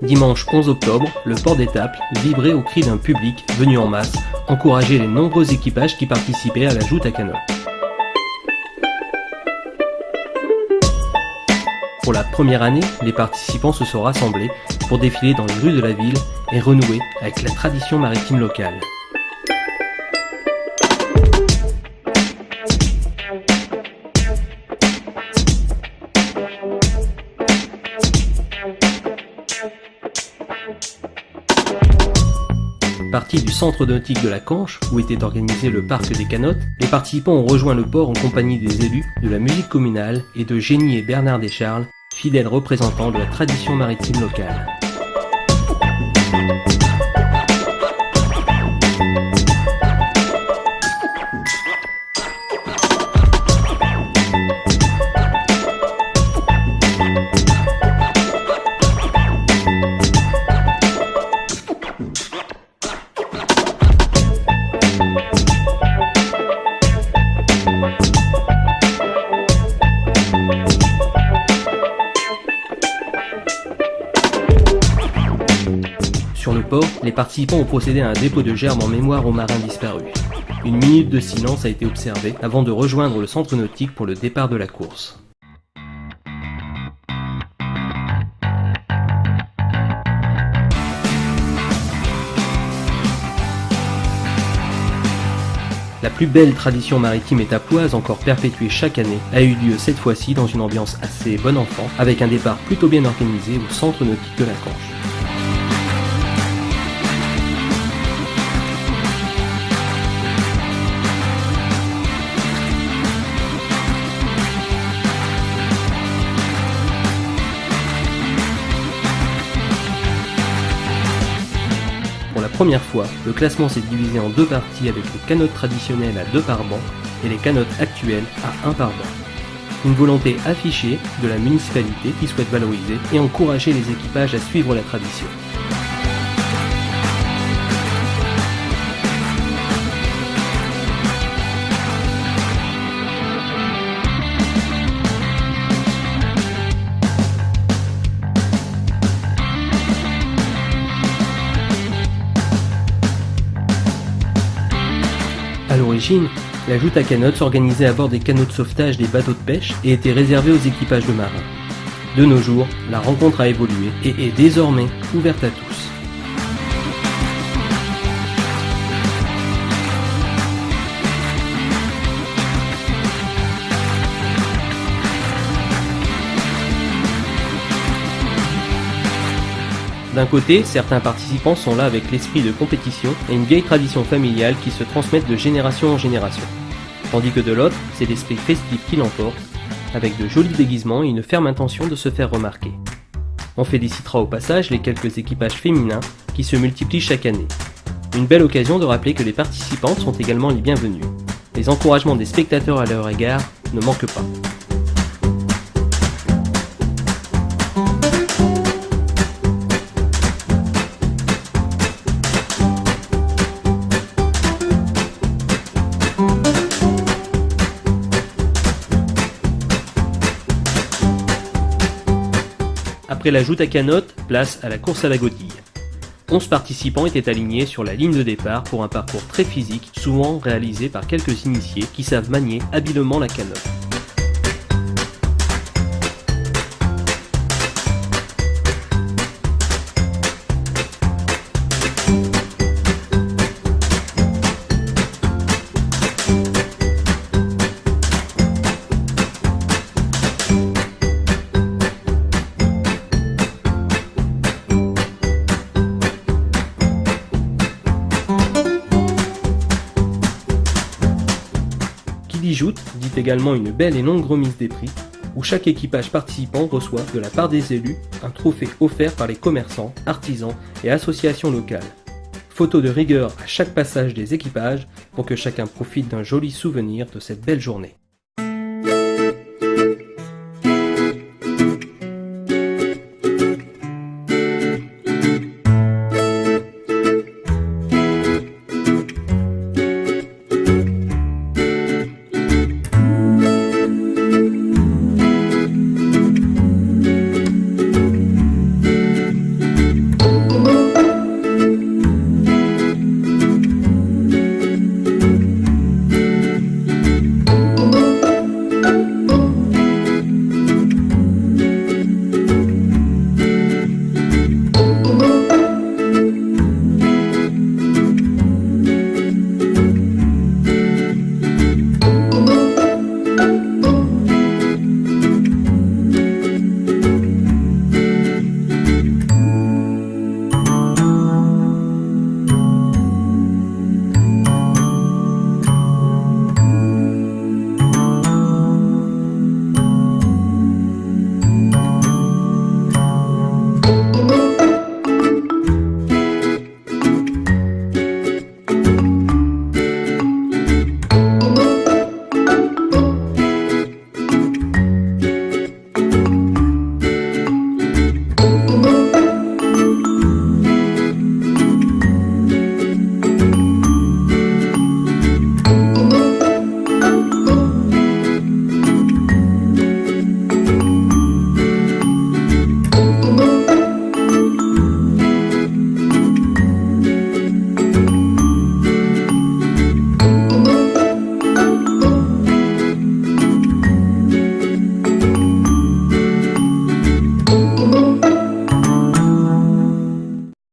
Dimanche 11 octobre, le port d'Étaples vibrait au cri d'un public venu en masse encourager les nombreux équipages qui participaient à la joute à canoë. Pour la première année, les participants se sont rassemblés pour défiler dans les rues de la ville et renouer avec la tradition maritime locale. Partis du centre nautique de la Canche, où était organisé le parc des canotes, les participants ont rejoint le port en compagnie des élus, de la musique communale et de Génie et Bernard Descharles, fidèles représentants de la tradition maritime locale. Sur le port, les participants ont procédé à un dépôt de gerbes en mémoire aux marins disparus. Une minute de silence a été observée avant de rejoindre le centre nautique pour le départ de la course. La plus belle tradition maritime étaploise encore perpétuée chaque année a eu lieu cette fois-ci dans une ambiance assez bon enfant, avec un départ plutôt bien organisé au centre nautique de la Canche. Pour la première fois, le classement s'est divisé en deux parties avec les canotes traditionnelles à 2 par banc et les canotes actuelles à 1 par banc. Une volonté affichée de la municipalité qui souhaite valoriser et encourager les équipages à suivre la tradition. À l'origine, la joute à canots s'organisait à bord des canots de sauvetage des bateaux de pêche et était réservée aux équipages de marins. De nos jours, la rencontre a évolué et est désormais ouverte à tous. D'un côté, certains participants sont là avec l'esprit de compétition et une vieille tradition familiale qui se transmettent de génération en génération. Tandis que de l'autre, c'est l'esprit festif qui l'emporte, avec de jolis déguisements et une ferme intention de se faire remarquer. On félicitera au passage les quelques équipages féminins qui se multiplient chaque année. Une belle occasion de rappeler que les participantes sont également les bienvenues. Les encouragements des spectateurs à leur égard ne manquent pas. Après la joute à canotte, place à la course à la godille. 11 participants étaient alignés sur la ligne de départ pour un parcours très physique, souvent réalisé par quelques initiés qui savent manier habilement la canotte. Joute dit également une belle et longue remise des prix, où chaque équipage participant reçoit de la part des élus un trophée offert par les commerçants, artisans et associations locales. Photo de rigueur à chaque passage des équipages pour que chacun profite d'un joli souvenir de cette belle journée.